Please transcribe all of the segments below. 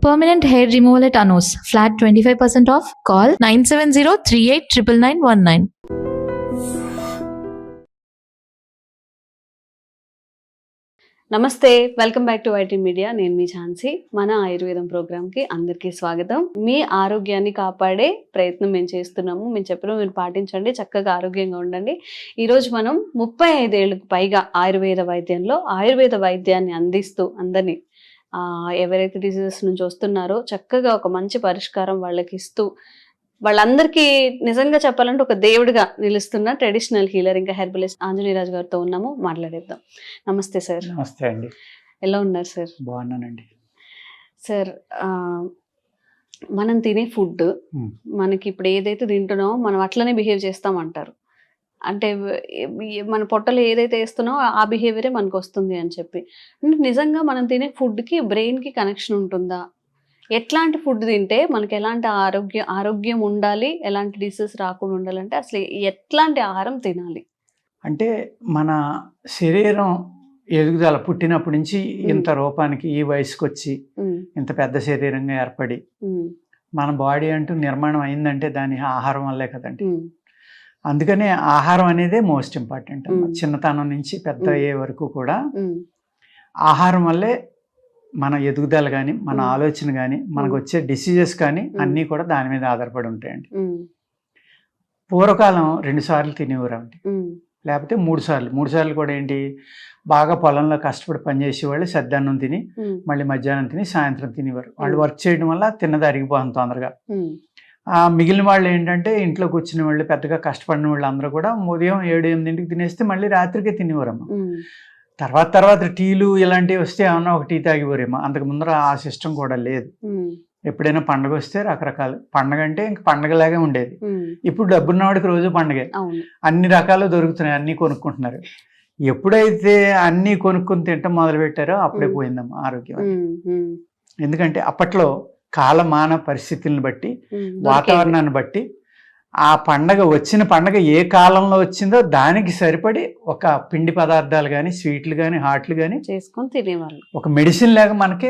Permanent hair removal at Anos. Flat 25% off. Call 970-389919. నమస్తే, welcome back to YT media. నేను మీ ఝాన్సీ. మన ఆయుర్వేదం ప్రోగ్రామ్కి అందరికీ స్వాగతం. మీ ఆరోగ్యాన్ని కాపాడే ప్రయత్నం మేము చేస్తున్నాము. మేము చెప్పిన మీరు పాటించండి, చక్కగా ఆరోగ్యంగా ఉండండి. ఈరోజు మనం 35 ఏళ్ళకు పైగా ఆయుర్వేద వైద్యంలో ఆయుర్వేద వైద్యాన్ని అందిస్తూ అందరినీ ఎవరైతే డిసీజెస్ నుంచి వస్తున్నారో చక్కగా ఒక మంచి పరిష్కారం వాళ్ళకి ఇస్తూ వాళ్ళందరికీ నిజంగా చెప్పాలంటే ఒక దేవుడిగా నిలుస్తున్న ట్రెడిషనల్ హీలర్ ఇంకా హెర్బలిస్ట్ ఆంజనేయరాజు గారితో ఉన్నాము, మాట్లాడేద్దాం. నమస్తే సార్. నమస్తే అండి. ఎలా ఉన్నారు సార్? బాగున్నానండి సార్. మనం తినే ఫుడ్ మనకి ఇప్పుడు ఏదైతే తింటున్నామో మనం అట్లనే బిహేవ్ చేస్తామంటారు. అంటే మన పొట్టలో ఏదైతే వేస్తున్నామో ఆ బిహేవియరే మనకు వస్తుంది అని చెప్పి. నిజంగా మనం తినే ఫుడ్కి బ్రెయిన్కి కనెక్షన్ ఉంటుందా? ఎట్లాంటి ఫుడ్ తింటే మనకి ఎలాంటి ఆరోగ్యం ఉండాలి, ఎలాంటి డిసీజ్ రాకుండా ఉండాలంటే అసలు ఎట్లాంటి ఆహారం తినాలి? అంటే మన శరీరం ఎదుగుదల పుట్టినప్పటి నుంచి ఇంత రూపానికి ఈ వయసుకు వచ్చి ఇంత పెద్ద శరీరంగా ఏర్పడి మన బాడీ అంటూ నిర్మాణం అయిందంటే దాని ఆహారం వల్లే కదండి. అందుకనే ఆహారం అనేదే మోస్ట్ ఇంపార్టెంట్. చిన్నతనం నుంచి పెద్ద అయ్యే వరకు కూడా ఆహారం వల్లే మన ఎదుగుదల కానీ మన ఆలోచన కానీ మనకు వచ్చే డిసీజెస్ కానీ అన్నీ కూడా దాని మీద ఆధారపడి ఉంటాయండి. పూర్వకాలం 2 సార్లు తినేవారండి, లేకపోతే 3 సార్లు. 3 సార్లు కూడా ఏంటి, బాగా పొలంలో కష్టపడి పనిచేసేవాళ్ళు సద్దన్నం తిని మళ్ళీ మధ్యాహ్నం తిని సాయంత్రం తినేవారు. వాళ్ళు వర్క్ చేయడం వల్ల తిన్నది అరిగిపోతుంది తొందరగా. మిగిలిన వాళ్ళు ఏంటంటే ఇంట్లో కూర్చునే వాళ్ళు, పెద్దగా కష్టపడిన వాళ్ళు అందరూ కూడా ఉదయం 7-8 తినేస్తే మళ్ళీ రాత్రికే తినేవారమ్మ. తర్వాత టీలు ఇలాంటివి వస్తే ఏమన్నా ఒక టీ తాగిపోరేమో. అంతకు ముందర ఆ సిస్టమ్ కూడా లేదు. ఎప్పుడైనా పండగ వస్తే రకరకాలు పండగ అంటే ఇంక పండగలాగే ఉండేది. ఇప్పుడు డబ్బున్నవాడికి రోజు పండగే, అన్ని రకాలు దొరుకుతున్నాయి, అన్నీ కొనుక్కుంటున్నారు. ఎప్పుడైతే అన్నీ కొనుక్కొని తింటాం మొదలు పెట్టారో అప్పుడే పోయిందమ్మా ఆరోగ్యం. ఎందుకంటే అప్పట్లో కాలమాన పరిస్థితులను బట్టి, వాతావరణాన్ని బట్టి ఆ వచ్చిన పండగ ఏ కాలంలో వచ్చిందో దానికి సరిపడి ఒక పిండి పదార్థాలు కానీ, స్వీట్లు కానీ, హాట్లు కానీ చేసుకొని తినేవాళ్ళు. ఒక మెడిసిన్ లాగా మనకి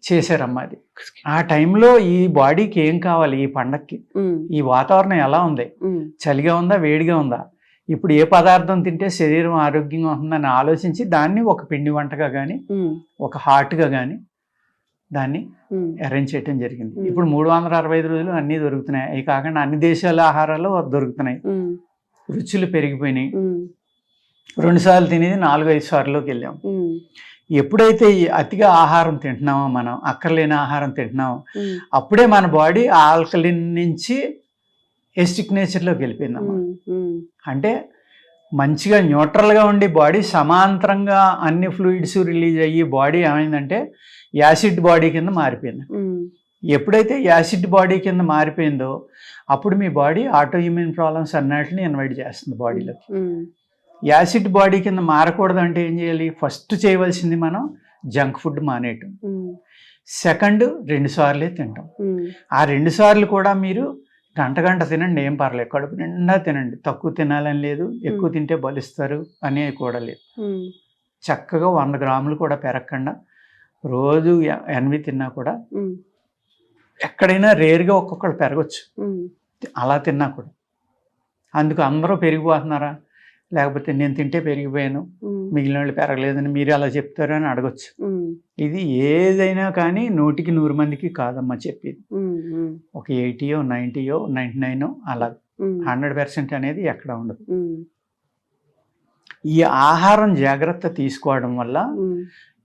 చేశారమ్మా. అది ఆ టైంలో ఈ బాడీకి ఏం కావాలి, ఈ పండగకి ఈ వాతావరణం ఎలా ఉంది, చలిగా ఉందా వేడిగా ఉందా, ఇప్పుడు ఏ పదార్థం తింటే శరీరం ఆరోగ్యంగా ఉంటుందని ఆలోచించి దాన్ని ఒక పిండి వంటగా కానీ ఒక హాట్గా కానీ దాన్ని అరేంజ్ చేయటం జరిగింది. ఇప్పుడు 365 రోజులు అన్నీ దొరుకుతున్నాయి. అవి కాకుండా అన్ని దేశాల ఆహారాలు దొరుకుతున్నాయి. రుచులు పెరిగిపోయినాయి. 2 సార్లు తినేది 4-5 సార్లుకి వెళ్ళాం. ఎప్పుడైతే ఈ అతిగా ఆహారం తింటున్నామో, మనం అక్కర్లేని ఆహారం తింటున్నామో, అప్పుడే మన బాడీ ఆల్కలిన్ నుంచి ఎసిడిక్ నేచర్లోకి వెళ్ళిపోయిందమ్మా. అంటే మంచిగా న్యూట్రల్గా ఉండి బాడీ సమాంతరంగా అన్ని ఫ్లూయిడ్స్ రిలీజ్ అయ్యి బాడీ ఏమైందంటే యాసిడ్ బాడీ కింద మారిపోయింది. ఎప్పుడైతే యాసిడ్ బాడీ కింద మారిపోయిందో అప్పుడు మీ బాడీ ఆటో ఇమ్యూన్ ప్రాబ్లమ్స్ అన్నిటిని ఇన్వైట్ చేస్తుంది బాడీలోకి. యాసిడ్ బాడీ కింద మారకూడదు అంటే ఏం చేయాలి? ఫస్ట్ చేయవలసింది మనం జంక్ ఫుడ్ మానేయటం. సెకండ్ 2 సార్లే తింటాం. ఆ 2 సార్లు కూడా మీరు గంట తినండి, ఏం పర్లేదు, కడుపు నిండా తినండి. తక్కువ తినాలని లేదు, ఎక్కువ తింటే బలిస్తారు అనే కూడా లేదు. చక్కగా 100 గ్రాములు కూడా పెరగకుండా రోజు 8 తిన్నా కూడా, ఎక్కడైనా రేర్గా ఒక్కొక్కరు పెరగచ్చు అలా తిన్నా కూడా. అందుకు అందరూ పెరిగిపోతున్నారా, లేకపోతే నేను తింటే పెరిగిపోయాను మిగిలిన వాళ్ళు పెరగలేదని మీరు అలా చెప్తారు అని అడగచ్చు. ఇది ఏదైనా కానీ 100కి 100 మందికి కాదమ్మా చెప్పేది. ఒక 80, 90, 99 అలా 100% అనేది ఎక్కడ ఉండదు. ఈ ఆహారం జాగ్రత్త తీసుకోవడం వల్ల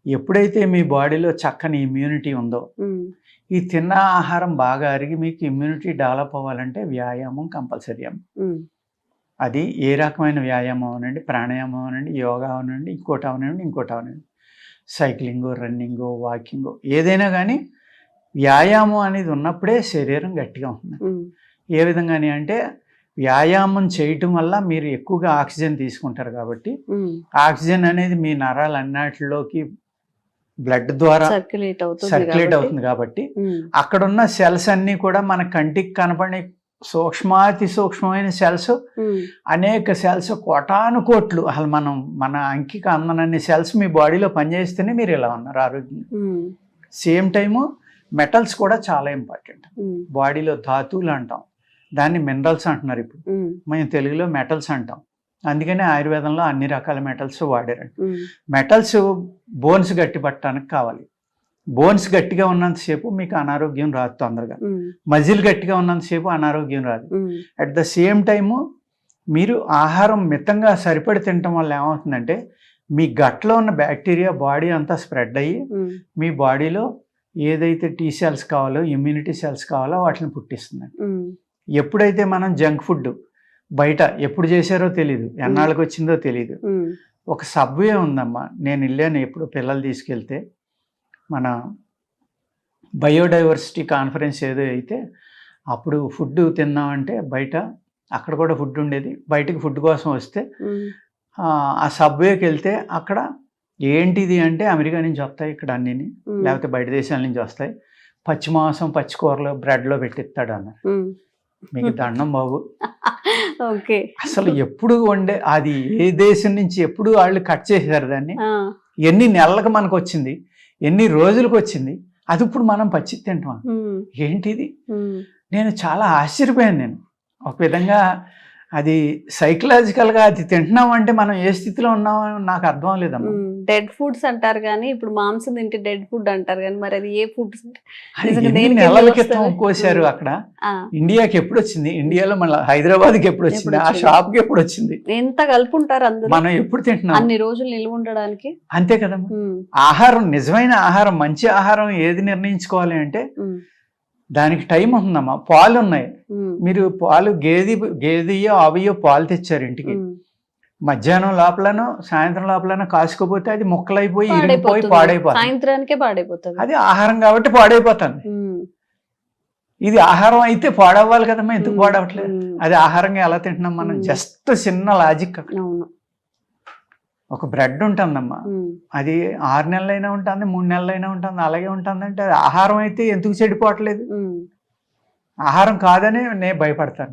ఎప్పుడైతే మీ బాడీలో చక్కని ఇమ్యూనిటీ ఉందో, ఈ తిన్న ఆహారం బాగా అరిగి మీకు ఇమ్యూనిటీ డెవలప్ అవ్వాలంటే వ్యాయామం కంపల్సరీ అమ్మ. అది ఏ రకమైన వ్యాయామం అవనండి, ప్రాణాయామం అవనండి, యోగా అవనండి, ఇంకోటి అవనండి, సైక్లింగో, రన్నింగో, వాకింగో, ఏదైనా కానీ వ్యాయామం అనేది ఉన్నప్పుడే శరీరం గట్టిగా ఉంటుంది. ఏ విధంగాని అంటే వ్యాయామం చేయటం వల్ల మీరు ఎక్కువగా ఆక్సిజన్ తీసుకుంటారు కాబట్టి ఆక్సిజన్ అనేది మీ నరాలన్నిటిలోకి బ్లడ్ ద్వారా సర్క్యులేట్ అవుతుంది కాబట్టి అక్కడున్న సెల్స్ అన్నీ కూడా మన కంటికి కనపడే సూక్ష్మాతి సూక్ష్మమైన సెల్స్, అనేక సెల్స్, కోటాను కోట్లు, అసలు మన అంకికి అందనన్ని సెల్స్ మీ బాడీలో పనిచేస్తేనే మీరు ఇలా ఉన్నారు ఆరోగ్యంగా. సేమ్ టైము మెటల్స్ కూడా చాలా ఇంపార్టెంట్. బాడీలో ధాతువులు అంటాం, దాన్ని మినరల్స్ అంటున్నారు. ఇప్పుడు మేము తెలుగులో మెటల్స్ అంటాం. అందుకనే ఆయుర్వేదంలో అన్ని రకాల మెటల్స్ వాడారండి. మెటల్స్ బోన్స్ గట్టి పట్టడానికి కావాలి. బోన్స్ గట్టిగా ఉన్నంతసేపు మీకు అనారోగ్యం రాదు తొందరగా. మజిల్ గట్టిగా ఉన్నంతసేపు అనారోగ్యం రాదు. అట్ ద సేమ్ టైము మీరు ఆహారం మితంగా సరిపడి తినటం వల్ల ఏమవుతుందంటే మీ గట్లో ఉన్న బ్యాక్టీరియా బాడీ అంతా స్ప్రెడ్ అయ్యి మీ బాడీలో ఏదైతే టీ సెల్స్ కావాలో, ఇమ్యూనిటీ సెల్స్ కావాలో వాటిని పుట్టిస్తుంది. ఎప్పుడైతే మనం జంక్ ఫుడ్ బయట ఎప్పుడు చేశారో తెలీదు, ఎన్నాళ్ళకి వచ్చిందో తెలీదు. ఒక సబ్వే ఉందమ్మా, నేను వెళ్ళాను ఎప్పుడు పిల్లలు తీసుకెళ్తే, మన బయోడైవర్సిటీ కాన్ఫరెన్స్ ఏదో అయితే అప్పుడు ఫుడ్ తిందామంటే బయట, అక్కడ కూడా ఫుడ్ ఉండేది. బయటకు ఫుడ్ కోసం వస్తే ఆ సబ్వేకి వెళ్తే అక్కడ ఏంటిది అంటే అమెరికా నుంచి వస్తాయి ఇక్కడ అన్నీ, లేకపోతే బయట దేశాల నుంచి వస్తాయి, పచ్చి మాంసం పచ్చి కూరలు బ్రెడ్లో పెట్టిస్తాడు అన్నారు. మీకు దండం బాబు. అసలు ఎప్పుడు వండే అది ఏ దేశం నుంచి ఎప్పుడు వాళ్ళు కట్ చేశారు దాన్ని, ఎన్ని నెలలకు మనకు వచ్చింది, ఎన్ని రోజులకు వచ్చింది, అది ఇప్పుడు మనం పచ్చి తింటాం. ఏంటిది? నేను చాలా ఆశ్చర్యపోయాను. నేను ఒక విధంగా అది సైకలాజికల్గా అది తింటున్నాం అంటే మనం ఏ స్థితిలో ఉన్నామో నాకు అర్థం లేదమ్మా. డెడ్ ఫుడ్స్ అంటారు కానీ ఇప్పుడు మాంసం తింటే డెడ్ ఫుడ్ అంటారు కానీ మరి అది ఏ ఫుడ్? నెలల క్రితం కోసారు అక్కడ. ఇండియాకి ఎప్పుడు వచ్చింది? ఇండియాలో మళ్ళీ హైదరాబాద్కి ఎప్పుడు వచ్చింది? ఆ షాప్ కి ఎప్పుడు వచ్చింది? ఎంత కలుపుంటారు అందరూ. మనం ఎప్పుడు తింటున్నాం? అన్ని రోజులు నిల్వ ఉండడానికి. అంతే కదమ్మా. ఆహారం, నిజమైన ఆహారం, మంచి ఆహారం ఏది నిర్ణయించుకోవాలి అంటే దానికి టైం ఉంటుందమ్మా. పాలు ఉన్నాయి, మీరు పాలు గేదెయో ఆవియో పాలు తెచ్చారు ఇంటికి, మధ్యాహ్నం లోపలను సాయంత్రం లోపలనో కాసుకోపోతే అది ముక్కలైపోయి ఇరిగిపోయి పాడైపోతుంది. సాయంత్రానికే పాడైపోతుంది. అది ఆహారం కాబట్టి పాడైపోతుంది. ఇది ఆహారం అయితే పాడవ్వాలి కదమ్మా, ఎందుకు పాడవట్లేదు? అది ఆహారంగా ఎలా తింటున్నాం మనం? జస్ట్ చిన్న లాజిక్. ఒక బ్రెడ్ ఉంటుందమ్మా, అది 6 నెలలైనా ఉంటుంది, 3 నెలలైనా ఉంటుంది, అలాగే ఉంటుంది. అంటే అది ఆహారం అయితే ఎందుకు చెడిపోవట్లేదు? ఆహారం కాదని నేను భయపడతాను.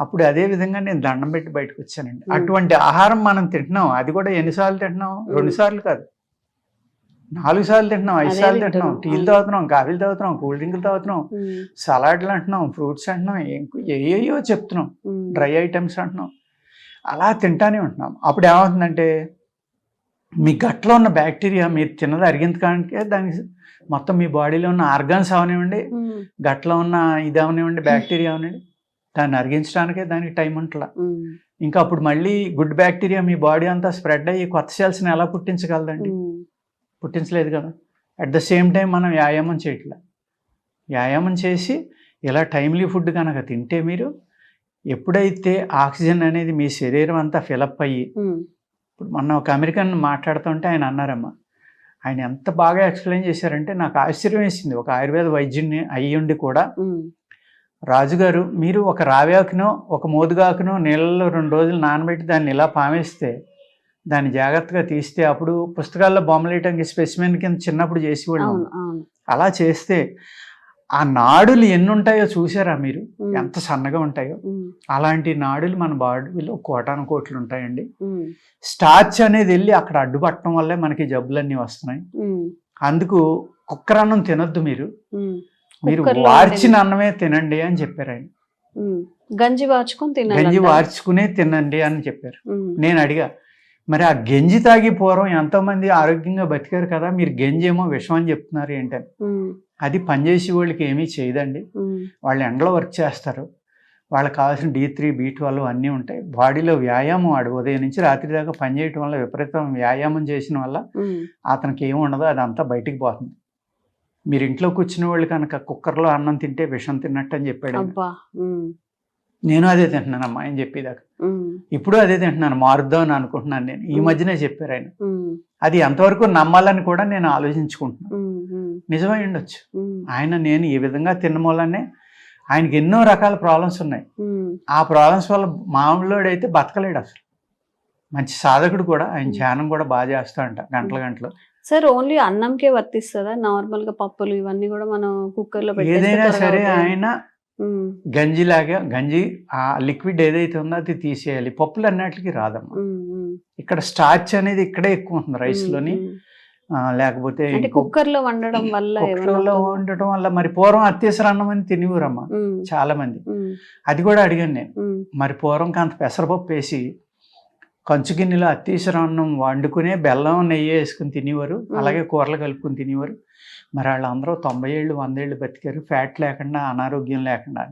అప్పుడు అదే విధంగా నేను దండం పెట్టి బయటకు వచ్చానండి. అటువంటి ఆహారం మనం తింటున్నాం, అది కూడా ఎన్నిసార్లు తింటున్నాం? 2 సార్లు కాదు, 4 సార్లు తింటున్నాం, 5 సార్లు తింటున్నాం. టీలు తాగుతున్నాం, కాఫీలు తాగుతున్నాం, కూల్ డ్రింకులు తాగుతున్నాం, సలాడ్లు అంటున్నాం, ఫ్రూట్స్ అంటున్నాం, ఏయో చెప్తున్నాం, డ్రై ఐటమ్స్ అంటున్నాం, అలా తింటానే ఉంటున్నాం. అప్పుడు ఏమవుతుందంటే మీ గట్లో ఉన్న బ్యాక్టీరియా మీరు తిన్నది అరిగించడానికే దానికి మొత్తం మీ బాడీలో ఉన్న ఆర్గాన్స్ అవనివ్వండి, గట్లో ఉన్న ఇది అవనివ్వండి, బ్యాక్టీరియా అవనివ్వండి, దాన్ని అరిగించడానికే దానికి టైం ఉంటలా. ఇంకా అప్పుడు మళ్ళీ గుడ్ బ్యాక్టీరియా మీ బాడీ అంతా స్ప్రెడ్ అయ్యి కొత్త సెల్స్ని ఎలా పుట్టించగలదండి? పుట్టించలేదు కదా. అట్ ద సేమ్ టైం మనం వ్యాయామం చేయట్లా. వ్యాయామం చేసి ఇలా టైమ్లీ ఫుడ్ కనుక తింటే మీరు ఎప్పుడైతే ఆక్సిజన్ అనేది మీ శరీరం అంతా ఫిలప్ అయ్యి, ఇప్పుడు మొన్న ఒక అమెరికన్ మాట్లాడుతుంటే ఆయన అన్నారమ్మా, ఆయన ఎంత బాగా ఎక్స్ప్లెయిన్ చేశారంటే నాకు ఆశ్చర్యం వేసింది. ఒక ఆయుర్వేద వైద్యుని అయ్యుండి కూడా, రాజుగారు మీరు ఒక రావ్యాకునో ఒక మోదుగాకునో నీళ్ళలో 2 రోజులు నానబెట్టి దాన్ని ఇలా పామేస్తే, దాన్ని జాగ్రత్తగా తీస్తే, అప్పుడు పుస్తకాల్లో బొమ్మలేయటానికి స్పెసిమెన్ కింద చిన్నప్పుడు చేసేవాళ్ళు, అలా చేస్తే ఆ నాడులు ఎన్ని ఉంటాయో చూసారా మీరు? ఎంత సన్నగా ఉంటాయో. అలాంటి నాడులు మన బాడీలో కోటాను ఉంటాయండి. స్టార్చ్ అనేది వెళ్ళి అక్కడ అడ్డుపట్టడం వల్లే మనకి జబ్బులన్నీ వస్తున్నాయి. అందుకు కుక్కరన్నం తినొద్దు మీరు, మీరు వార్చిన అన్నమే తినండి అని చెప్పారు ఆయన. గంజి వార్చుకునే తినండి అని చెప్పారు. నేను అడిగా, మరి ఆ గంజి తాగి పూర్వం ఎంతో మంది ఆరోగ్యంగా బతికారు కదా, మీరు గంజి ఏమో విషం అని చెప్తున్నారు ఏంటని. అది పనిచేసే వాళ్ళకి ఏమీ చేయదండి. వాళ్ళు ఎండలో వర్క్ చేస్తారు, వాళ్ళకి కావాల్సిన D3, B12 అన్నీ ఉంటాయి. బాడీలో వ్యాయామం, వాడు ఉదయం నుంచి రాత్రి దాకా పనిచేయటం వల్ల, విపరీతం వ్యాయామం చేసిన వల్ల అతనికి ఏమి ఉండదో అదంతా బయటికి పోతుంది. మీరు ఇంట్లో కూర్చునే వాళ్ళు కనుక కుక్కర్లో అన్నం తింటే విషం తిన్నట్టు అని చెప్పాడు. నేను అదే తింటున్నానమ్మా ఆయన చెప్పేదాకా. ఇప్పుడు అదే తింటున్నాను, మారుద్దామని అనుకుంటున్నాను నేను. ఈ మధ్యనే చెప్పారు ఆయన. అది ఎంతవరకు నమ్మాలని కూడా నేను ఆలోచించుకుంటున్నాను. నిజమై ఉండొచ్చు. ఆయన నేను ఈ విధంగా తిన్న మూలనే ఆయనకి ఎన్నో రకాల ప్రాబ్లమ్స్ ఉన్నాయి. ఆ ప్రాబ్లమ్స్ వల్ల మామూలుడు అయితే బతకలేడు అసలు. మంచి సాధకుడు కూడా, ఆయన ధ్యానం కూడా బాగా చేస్తా అంట గంటలు. సార్ ఓన్లీ అన్నంకే వర్తిస్తుందా? నార్మల్ గా పప్పులు ఇవన్నీ కూడా మనం కుక్కర్ లో ఏదైనా సరే ఆయన గంజిలాగా, గంజి ఆ లిక్విడ్ ఏదైతే ఉందో అది తీసేయాలి. పప్పులు అన్నిటికీ రాదమ్మా. ఇక్కడ స్టార్చ్ అనేది ఇక్కడే ఎక్కువ ఉంటుంది రైస్లోని. లేకపోతే అంటే కుక్కర్ లో వండడం వల్ల కుక్కర్లో వండటం వల్ల. మరి పూర్వం అత్యవసర అన్నం అని తినేవారమ్మా చాలా మంది. అది కూడా అడిగాను నేను. మరి పూర్వంకి అంత పెసరపప్పు వేసి కంచు గిన్నెలో అత్యవసర అన్నం వండుకునే బెల్లం నెయ్యి వేసుకుని తినేవారు, అలాగే కూరలు కలుపుకుని తినేవారు. మరి వాళ్ళందరూ 90 ఏళ్ళు 100 ఏళ్ళు బతికారు, ఫ్యాట్ లేకుండా, అనారోగ్యం లేకుండా.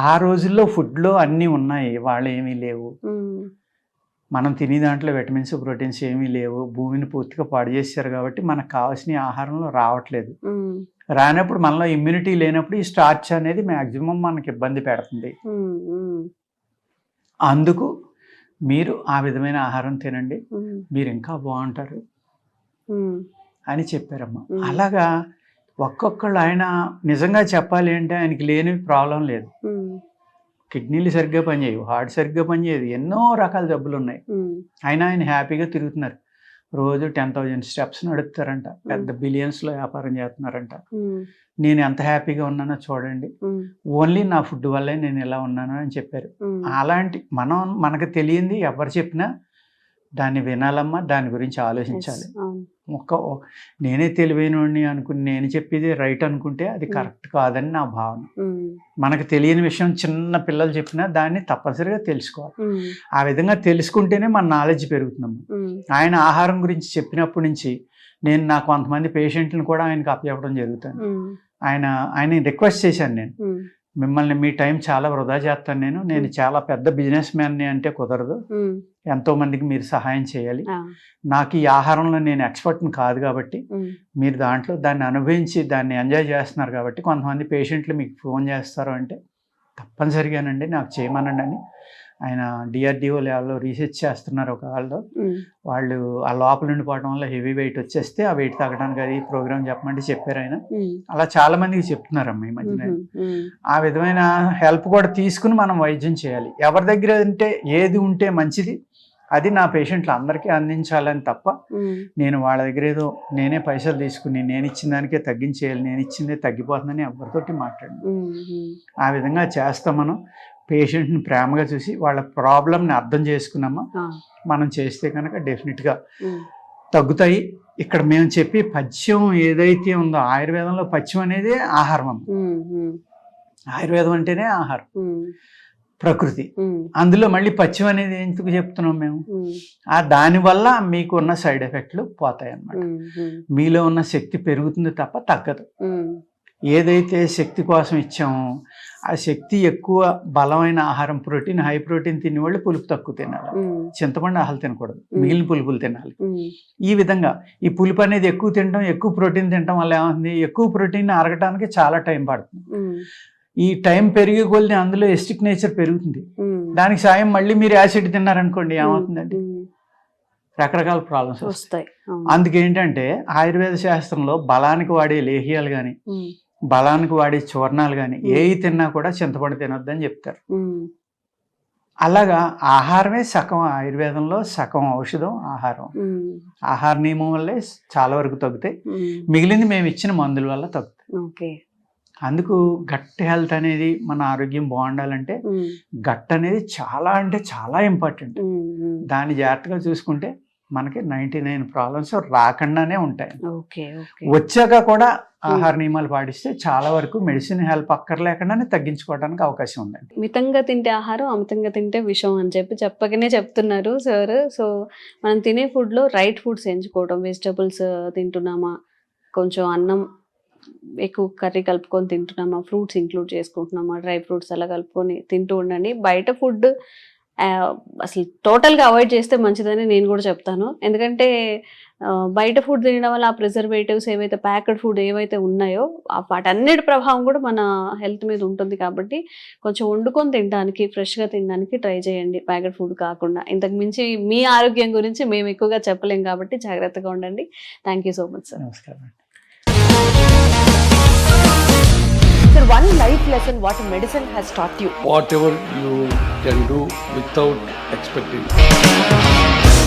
ఆ రోజుల్లో ఫుడ్లో అన్నీ ఉన్నాయి, వాళ్ళు ఏమీ లేవు. మనం తినే దాంట్లో విటమిన్స్ ప్రోటీన్స్ ఏమీ లేవు, భూమిని పూర్తిగా పాడు చేశారు కాబట్టి మనకు కావాల్సిన ఆహారంలో రావట్లేదు. రానప్పుడు మనలో ఇమ్యూనిటీ లేనప్పుడు ఈ స్టార్చ్ అనేది మ్యాక్సిమం మనకి ఇబ్బంది పెడుతుంది. అందుకు మీరు ఆ విధమైన ఆహారం తినండి, మీరు ఇంకా బాగుంటారు అని చెప్పారమ్మా. అలాగా ఒక్కొక్కళ్ళు ఆయన నిజంగా చెప్పాలి అంటే ఆయనకి లేని ప్రాబ్లం లేదు. కిడ్నీలు సరిగ్గా పనిచేయవు, హార్ట్ సరిగ్గా పనిచేయదు, ఎన్నో రకాల జబ్బులు ఉన్నాయి. అయినా ఆయన హ్యాపీగా తిరుగుతున్నారు. రోజు 10,000 స్టెప్స్ నడుపుతారంట, పెద్ద బిలియన్స్లో వ్యాపారం చేస్తున్నారంట. నేను ఎంత హ్యాపీగా ఉన్నానో చూడండి, ఓన్లీ నా ఫుడ్ వల్లే నేను ఇలా ఉన్నాను అని చెప్పారు. అలాంటి మనకు తెలియంది ఎవరు చెప్పినా దాన్ని వినాలమ్మా, దాని గురించి ఆలోచించాలి. నేనే తెలివైనవాడిని అనుకుని నేను చెప్పేది రైట్ అనుకుంటే అది కరెక్ట్ కాదని నా భావన. మనకు తెలియని విషయం చిన్న పిల్లలు చెప్పినా దాన్ని తప్పనిసరిగా తెలుసుకోవాలి. ఆ విధంగా తెలుసుకుంటేనే మన నాలెడ్జ్ పెరుగుతుందమ్మా. ఆయన ఆహారం గురించి చెప్పినప్పటి నుంచి నాకు కొంతమంది పేషెంట్లను కూడా ఆయనకు అప్పచెప్పడం జరుగుతుంది. ఆయన రిక్వెస్ట్ చేశాను, నేను మిమ్మల్ని మీ టైం చాలా వృధా చేస్తాను, నేను చాలా పెద్ద బిజినెస్ మ్యాన్ని అంటే కుదరదు, ఎంతో మందికి మీరు సహాయం చేయాలి, నాకు ఈ ఆహారంలో నేను ఎక్స్పర్ట్ని కాదు కాబట్టి మీరు దాంట్లో దాన్ని అనుభవించి దాన్ని ఎంజాయ్ చేస్తున్నారు కాబట్టి కొంతమంది పేషెంట్లు మీకు ఫోన్ చేస్తారు అంటే తప్పనిసరిగానండి నాకు చేయమనండి అని ఆయన DRDO లెవెల్లో రీసెర్చ్ చేస్తున్నారు. ఒక వాళ్ళు ఆ లోపల ఉండిపోవడం వల్ల హెవీ వెయిట్ వచ్చేస్తే ఆ వెయిట్ తగ్గడానికి అది ప్రోగ్రామ్ చెప్పమంటే చెప్పారు ఆయన. అలా చాలా మందికి చెప్తున్నారమ్మా ఈ మధ్యన. ఆ విధమైన హెల్ప్ కూడా తీసుకుని మనం వైద్యం చేయాలి. ఎవరి దగ్గర అంటే ఏది ఉంటే మంచిది అది నా పేషెంట్లు అందరికీ అందించాలని తప్ప నేను వాళ్ళ దగ్గర ఏదో నేనే పైసలు తీసుకుని నేను ఇచ్చిన దానికే తగ్గించేయాలి, నేను ఇచ్చిందే తగ్గిపోతుందని ఎవరితోటి మాట్లాడి. ఆ విధంగా చేస్తాం. మనం పేషెంట్ని ప్రేమగా చూసి వాళ్ళ ప్రాబ్లమ్ని అర్థం చేసుకున్నామా మనం చేస్తే కనుక డెఫినెట్గా తగ్గుతాయి. ఇక్కడ మేము చెప్పి పథ్యం ఏదైతే ఉందో ఆయుర్వేదంలో పథ్యం అనేది ఆహారం. ఆయుర్వేదం అంటేనే ఆహారం, ప్రకృతి. అందులో మళ్ళీ పథ్యం అనేది ఎందుకు చెప్తున్నాం మేము? దానివల్ల మీకు ఉన్న సైడ్ ఎఫెక్ట్లు పోతాయి అన్నమాట. మీలో ఉన్న శక్తి పెరుగుతుంది తప్ప తగ్గదు. ఏదైతే శక్తి కోసం ఇచ్చామో ఆ శక్తి ఎక్కువ బలమైన ఆహారం, ప్రోటీన్, హై ప్రోటీన్ తినేవాళ్ళు పులుపు తక్కువ తినాలి, చింతపండు ఆహాలు తినకూడదు, మిగిలిన పులుపులు తినాలి. ఈ విధంగా ఈ పులుపు అనేది ఎక్కువ తినడం, ఎక్కువ ప్రోటీన్ తినడం వల్ల ఏమవుతుంది, ఎక్కువ ప్రోటీన్ అరగటానికి చాలా టైం పడుతుంది. ఈ టైం పెరిగే కొద్ది అందులో ఎస్టిక్ నేచర్ పెరుగుతుంది. దానికి సాయం మళ్ళీ మీరు యాసిడ్ తిన్నారనుకోండి ఏమవుతుందండి, రకరకాల ప్రాబ్లమ్స్ వస్తాయి. అందుకేంటంటే ఆయుర్వేద శాస్త్రంలో బలానికి వాడే లేహ్యాలు కానీ బలానికి వాడే చూర్ణాలు కానీ ఏవి తిన్నా కూడా చింతపండు తినొద్దని చెప్తారు. అలాగా ఆహారమే సగం ఆయుర్వేదంలో, సగం ఔషధం ఆహారం. ఆహార నియమం వల్లే చాలా వరకు తగ్గుతాయి, మిగిలింది మేము ఇచ్చిన మందుల వల్ల తగ్గుతాయి. అందుకు గట్ హెల్త్ అనేది, మన ఆరోగ్యం బాగుండాలంటే గట్ అనేది చాలా అంటే చాలా ఇంపార్టెంట్. దాన్ని జాగ్రత్తగా చూసుకుంటే మనకి 99 ప్రాబ్లమ్స్ రాకుండానే ఉంటాయి. వచ్చాక కూడా ఆహార నియమాలు పాటిస్తే చాలా వరకు మెడిసిన్ హెల్ప్ అక్కర్లేకుండానే తగ్గించుకోవడానికి అవకాశం ఉందండి. మితంగా తింటే ఆహారం, అమితంగా తింటే విషం అని చెప్పకనే చెప్తున్నారు సార్. సో మనం తినే ఫుడ్లో రైట్ ఫుడ్స్ ఎంచుకోవడం, వెజిటబుల్స్ తింటున్నామా, కొంచెం అన్నం ఎక్కువ కర్రీ కలుపుకొని తింటున్నామా, ఫ్రూట్స్ ఇంక్లూడ్ చేసుకుంటున్నామా, డ్రై ఫ్రూట్స్ అలా కలుపుకొని తింటూ ఉండండి. బయట ఫుడ్ అసలు టోటల్గా అవాయిడ్ చేస్తే మంచిదని నేను కూడా చెప్తాను. ఎందుకంటే బయట ఫుడ్ తినడం వల్ల ఆ ప్రిజర్వేటివ్స్ ఏవైతే ప్యాకెడ్ ఫుడ్ ఏవైతే ఉన్నాయో వాటన్నిటి ప్రభావం కూడా మన హెల్త్ మీద ఉంటుంది. కాబట్టి కొంచెం వండుకొని తినడానికి, ఫ్రెష్గా తినడానికి ట్రై చేయండి, ప్యాకెడ్ ఫుడ్ కాకుండా. ఇంతకు మించి మీ ఆరోగ్యం గురించి మేము ఎక్కువగా చెప్పలేం కాబట్టి జాగ్రత్తగా ఉండండి. Thank you so much sir. నమస్కారం. Sir, one life lesson what medicine has taught you. Whatever you can do without expecting.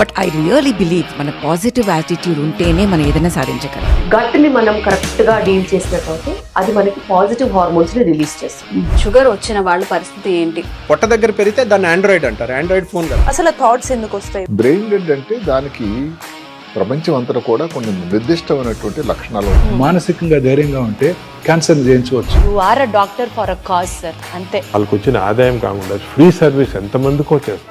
But I really believe మన పాజిటివ్ యాటిట్యూడ్ ఉంటేనే మనం ఏదైనా సాధించగలం. గట్ ని మనం కరెక్ట్ గా డీల్ చేసినట్లయితే అది మనకి పాజిటివ్ హార్మోన్స్ ని రిలీజ్ చేస్తుంది. షుగర్ వచ్చిన వాళ్ళ పరిస్థితి ఏంటి? పొట్ట దగ్గర పెరిగితే దాన్ని ఆండ్రాయిడ్ అంటారు, ఆండ్రాయిడ్ ఫోన్ కదా. అసలు థాట్స్ ఎందుకు వస్తాయి? బ్రెయిన్ డెడ్ అంటే దానికి ప్రపంచం అంతా కూడా కొన్ని నిర్దిష్టమైనటువంటి లక్షణాలు ఉంటాయి. మానసికంగా ధైర్యంగా ఉంటే క్యాన్సర్ జయించవచ్చు. You are a doctor for a cause sir, అంతే. వాళ్ళకి వచ్చిన ఆదాయం కాకుండా ఫ్రీ సర్వీస్ ఎంతమందికో చేస్తారు.